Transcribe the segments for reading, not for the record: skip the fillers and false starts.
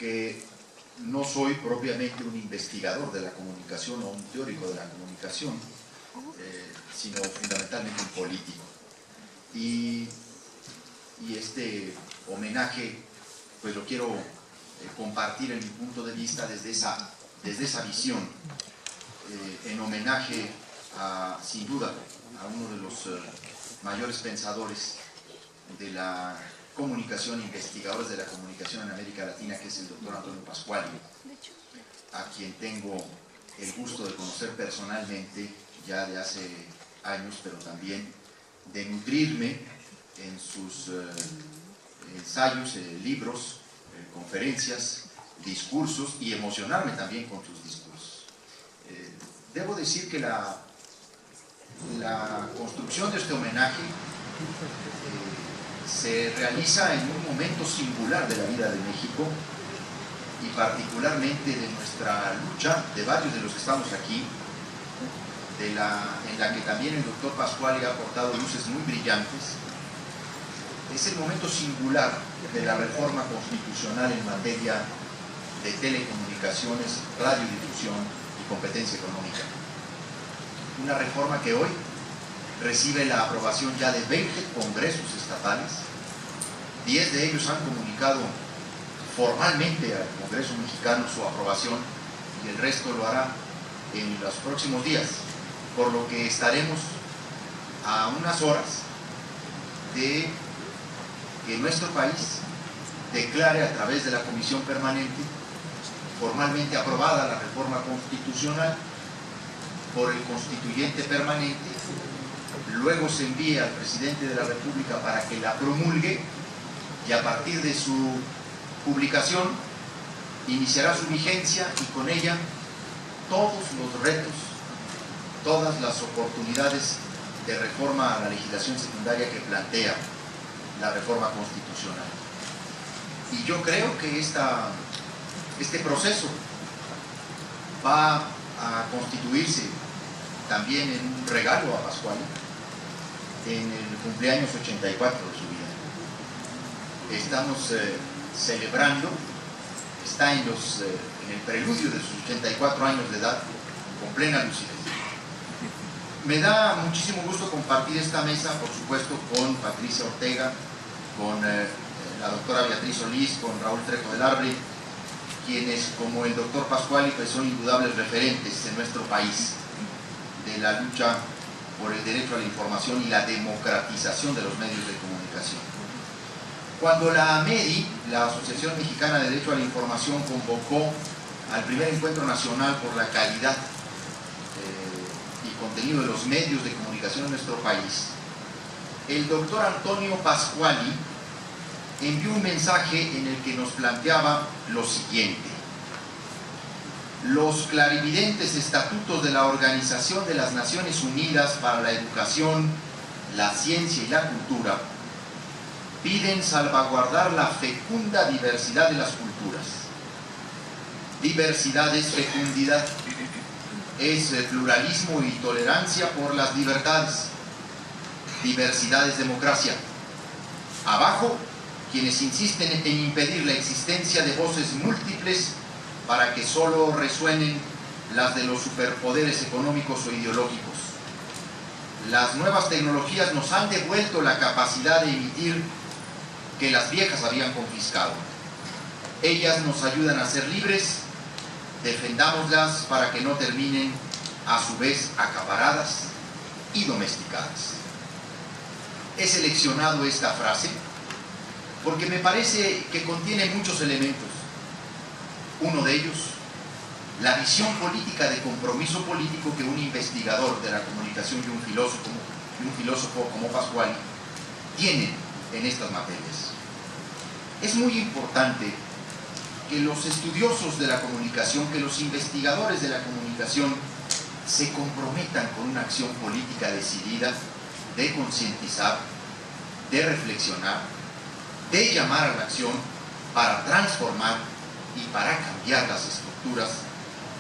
que no soy propiamente un investigador de la comunicación o un teórico de la comunicación, sino fundamentalmente un político. Y este homenaje pues lo quiero compartir en mi punto de vista desde esa visión, en homenaje sin duda a uno de los mayores pensadores de la comunicación, investigadores de la comunicación en América Latina, que es el doctor Antonio Pasquali, a quien tengo el gusto de conocer personalmente ya de hace años, pero también de nutrirme en sus ensayos, libros, conferencias, discursos, y emocionarme también con sus discursos. Debo decir que la construcción de este homenaje se realiza en un momento singular de la vida de México, y particularmente de nuestra lucha, de varios de los que estamos aquí, en la que también el doctor Pasquali ha aportado luces muy brillantes. Es el momento singular de la reforma constitucional en materia de telecomunicaciones, radiodifusión y competencia económica. Una reforma que hoy recibe la aprobación ya de 20 congresos estatales. 10 de ellos han comunicado formalmente al Congreso mexicano su aprobación, y el resto lo hará en los próximos días, por lo que estaremos a unas horas de que nuestro país declare a través de la Comisión Permanente formalmente aprobada la reforma constitucional por el Constituyente Permanente. Luego se envíe al Presidente de la República para que la promulgue, y a partir de su publicación iniciará su vigencia, y con ella todos los retos, todas las oportunidades de reforma a la legislación secundaria que plantea la reforma constitucional. Y yo creo que este proceso va a constituirse también en un regalo a Pasquali en el cumpleaños 84 de su vida. Estamos celebrando, está en el preludio de sus 84 años de edad, con plena lucidez. Me da muchísimo gusto compartir esta mesa, por supuesto, con Patricia Ortega, con la doctora Beatriz Solís, con Raúl Trejo del Arbre, quienes, como el doctor Pasquali, pues son indudables referentes en nuestro país de la lucha por el derecho a la información y la democratización de los medios de comunicación. Cuando la AMEDI, la Asociación Mexicana de Derecho a la Información, convocó al primer encuentro nacional por la calidad y contenido de los medios de comunicación en nuestro país, el doctor Antonio Pasquali envió un mensaje en el que nos planteaba lo siguiente: los clarividentes estatutos de la Organización de las Naciones Unidas para la Educación, la Ciencia y la Cultura piden salvaguardar la fecunda diversidad de las culturas. Diversidad es fecundidad, es pluralismo y tolerancia por las libertades. Diversidad es democracia. Abajo, quienes insisten en impedir la existencia de voces múltiples para que solo resuenen las de los superpoderes económicos o ideológicos. Las nuevas tecnologías nos han devuelto la capacidad de emitir que las viejas habían confiscado. Ellas nos ayudan a ser libres, defendámoslas para que no terminen a su vez acaparadas y domesticadas. He seleccionado esta frase porque me parece que contiene muchos elementos. Uno de ellos, la visión política de compromiso político que un investigador de la comunicación y un filósofo como Pasquali tienen en estas materias. Es muy importante que los estudiosos de la comunicación, que los investigadores de la comunicación se comprometan con una acción política decidida de concientizar, de reflexionar, de llamar a la acción para transformar y para cambiar las estructuras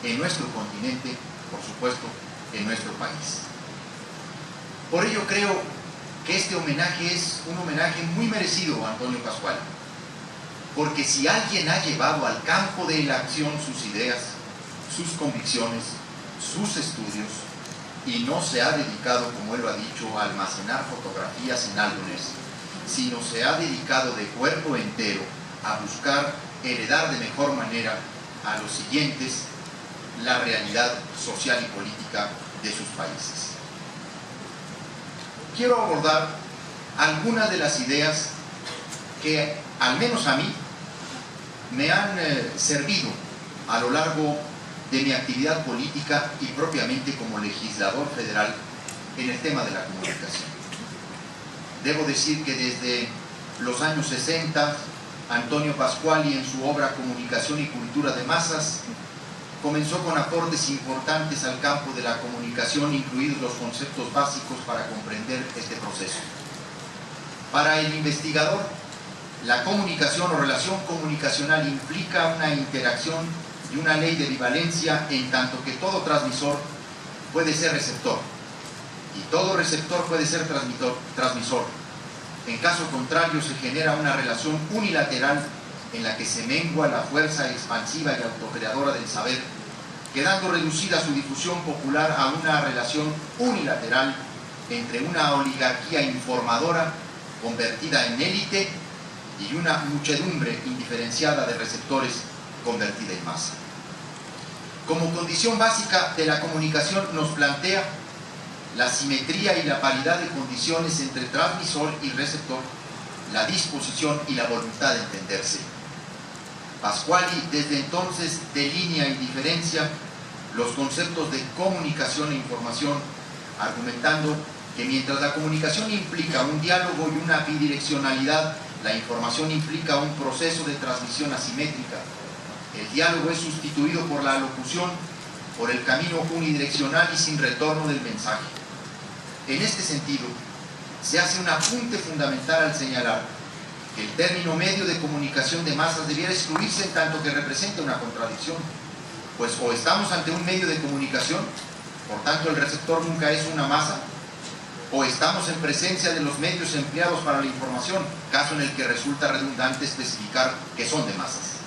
en nuestro continente, por supuesto, en nuestro país. Por ello creo que este homenaje es un homenaje muy merecido a Antonio Pasquali. porque si alguien ha llevado al campo de la acción sus ideas, sus convicciones, sus estudios, y no se ha dedicado, como él lo ha dicho, a almacenar fotografías en álbumes, sino se ha dedicado de cuerpo entero a buscar heredar de mejor manera a los siguientes la realidad social y política de sus países. Quiero abordar algunas de las ideas que, al menos a mí, me han servido a lo largo de mi actividad política y propiamente como legislador federal en el tema de la comunicación. Debo decir que desde los años 60, Antonio Pasquali, en su obra Comunicación y Cultura de Masas, comenzó con aportes importantes al campo de la comunicación, incluidos los conceptos básicos para comprender este proceso. Para el investigador, la comunicación o relación comunicacional implica una interacción y una ley de bivalencia, en tanto que todo transmisor puede ser receptor y todo receptor puede ser transmisor. En caso contrario, se genera una relación unilateral en la que se mengua la fuerza expansiva y autocreadora del saber, quedando reducida su difusión popular a una relación unilateral entre una oligarquía informadora convertida en élite y una muchedumbre indiferenciada de receptores convertida en masa. Como condición básica de la comunicación nos plantea la simetría y la paridad de condiciones entre transmisor y receptor, la disposición y la voluntad de entenderse. Pasquali desde entonces delinea y diferencia los conceptos de comunicación e información, argumentando que mientras la comunicación implica un diálogo y una bidireccionalidad, la información implica un proceso de transmisión asimétrica. El diálogo es sustituido por la locución, por el camino unidireccional y sin retorno del mensaje. En este sentido, se hace un apunte fundamental al señalar que el término medio de comunicación de masas debiera excluirse en tanto que representa una contradicción, pues o estamos ante un medio de comunicación, por tanto el receptor nunca es una masa, o estamos en presencia de los medios empleados para la información, caso en el que resulta redundante especificar que son de masas.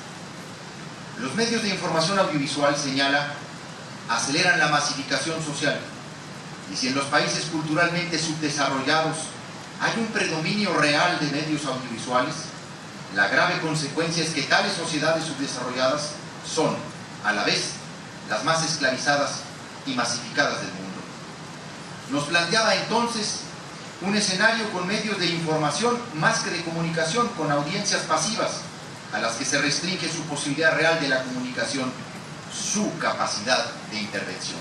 Los medios de información audiovisual, señala, aceleran la masificación social, y si en los países culturalmente subdesarrollados hay un predominio real de medios audiovisuales, la grave consecuencia es que tales sociedades subdesarrolladas son, a la vez, las más esclavizadas y masificadas del mundo. Nos planteaba entonces un escenario con medios de información más que de comunicación, con audiencias pasivas, a las que se restringe su posibilidad real de la comunicación, su capacidad de intervención.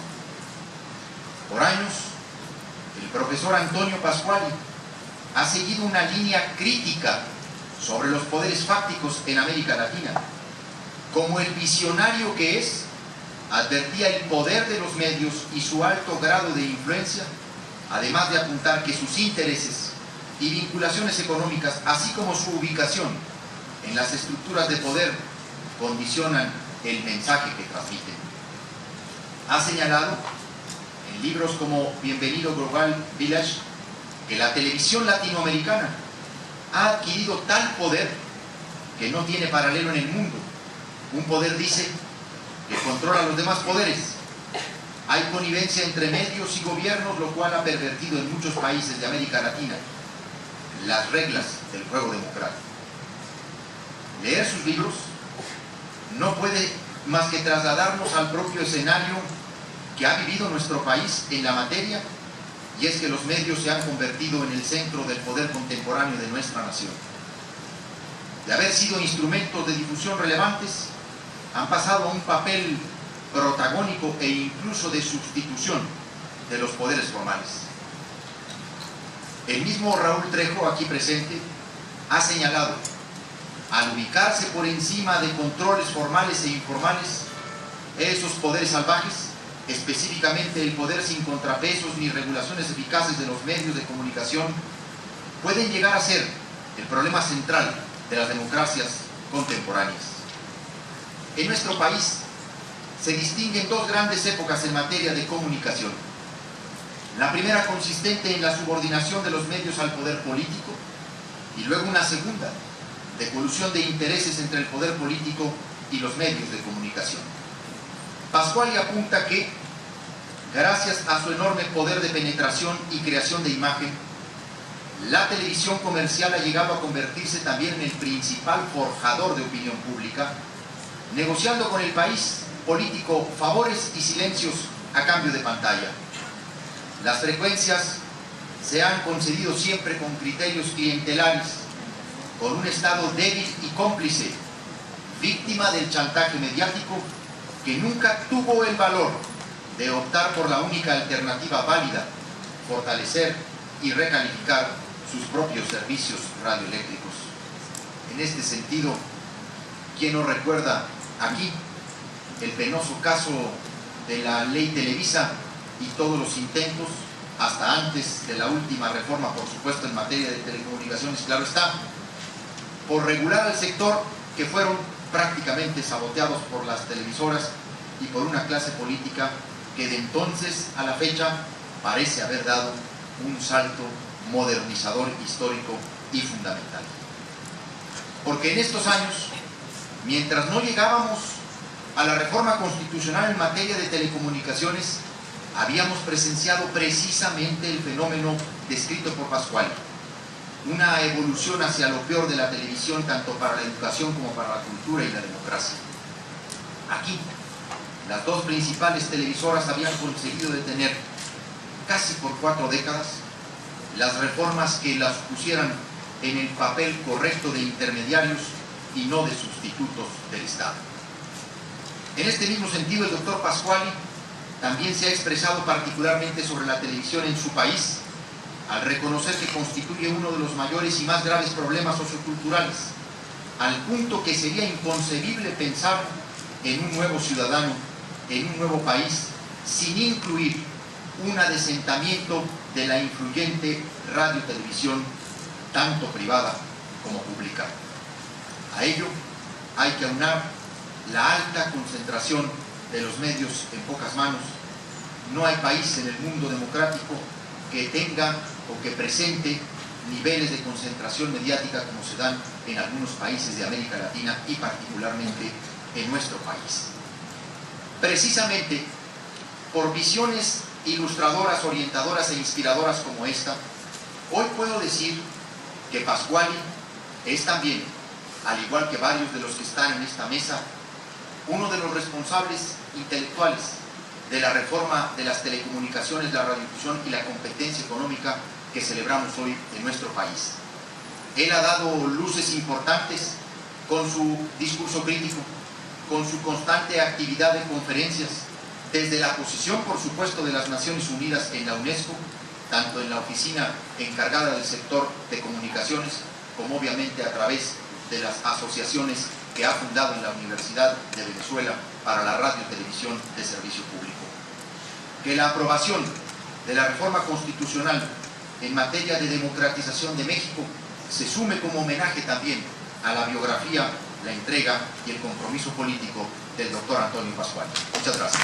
Por años, el profesor Antonio Pasquali ha seguido una línea crítica sobre los poderes fácticos en América Latina. Como el visionario que es, advertía el poder de los medios y su alto grado de influencia, además de apuntar que sus intereses y vinculaciones económicas, así como su ubicación en las estructuras de poder, condicionan el mensaje que transmiten. Ha señalado en libros como Bienvenido Global Village que la televisión latinoamericana ha adquirido tal poder que no tiene paralelo en el mundo. Un poder, dice, que controla los demás poderes. Hay connivencia entre medios y gobiernos, lo cual ha pervertido en muchos países de América Latina las reglas del juego democrático. Leer sus libros no puede más que trasladarnos al propio escenario que ha vivido nuestro país en la materia, y es que los medios se han convertido en el centro del poder contemporáneo de nuestra nación. De haber sido instrumentos de difusión relevantes, han pasado a un papel protagónico e incluso de sustitución de los poderes formales. El mismo Raúl Trejo, aquí presente, ha señalado, al ubicarse por encima de controles formales e informales, esos poderes salvajes, específicamente el poder sin contrapesos ni regulaciones eficaces de los medios de comunicación, pueden llegar a ser el problema central de las democracias contemporáneas. En nuestro país se distinguen dos grandes épocas en materia de comunicación. La primera consistente en la subordinación de los medios al poder político, y luego una segunda, de colusión de intereses entre el poder político y los medios de comunicación. Pasquali apunta que, gracias a su enorme poder de penetración y creación de imagen, la televisión comercial ha llegado a convertirse también en el principal forjador de opinión pública, negociando con el país político favores y silencios a cambio de pantalla. Las frecuencias se han concedido siempre con criterios clientelares, con un Estado débil y cómplice, víctima del chantaje mediático, que nunca tuvo el valor de optar por la única alternativa válida: fortalecer y recalificar sus propios servicios radioeléctricos. En este sentido, ¿quién no recuerda aquí el penoso caso de la Ley Televisa y todos los intentos, hasta antes de la última reforma, por supuesto, en materia de telecomunicaciones, claro está, por regular al sector, que fueron prácticamente saboteados por las televisoras y por una clase política que de entonces a la fecha parece haber dado un salto modernizador, histórico y fundamental? Porque en estos años, mientras no llegábamos a la reforma constitucional en materia de telecomunicaciones, habíamos presenciado precisamente el fenómeno descrito por Pasquali: una evolución hacia lo peor de la televisión, tanto para la educación como para la cultura y la democracia. Aquí, las dos principales televisoras habían conseguido detener casi por 4 décadas las reformas que las pusieran en el papel correcto de intermediarios y no de sustitutos del Estado. En este mismo sentido, el doctor Pasquali también se ha expresado particularmente sobre la televisión en su país, al reconocer que constituye uno de los mayores y más graves problemas socioculturales, al punto que sería inconcebible pensar en un nuevo ciudadano, en un nuevo país, sin incluir un adesentamiento de la influyente radio-televisión, tanto privada como pública. A ello hay que aunar la alta concentración de los medios en pocas manos. No hay país en el mundo democrático que tenga o que presente niveles de concentración mediática como se dan en algunos países de América Latina y particularmente en nuestro país. Precisamente por visiones ilustradoras, orientadoras e inspiradoras como esta, hoy puedo decir que Pasquali es también, al igual que varios de los que están en esta mesa, uno de los responsables intelectuales de la reforma de las telecomunicaciones, la radiodifusión y la competencia económica que celebramos hoy en nuestro país. Él ha dado luces importantes con su discurso crítico, con su constante actividad de conferencias, desde la posición, por supuesto, de las Naciones Unidas en la UNESCO, tanto en la oficina encargada del sector de comunicaciones, como obviamente a través de las asociaciones que ha fundado en la Universidad de Venezuela para la radio y televisión de servicio público. Que la aprobación de la reforma constitucional en materia de democratización de México se sume como homenaje también a la biografía, la entrega y el compromiso político del doctor Antonio Pasquali. Muchas gracias.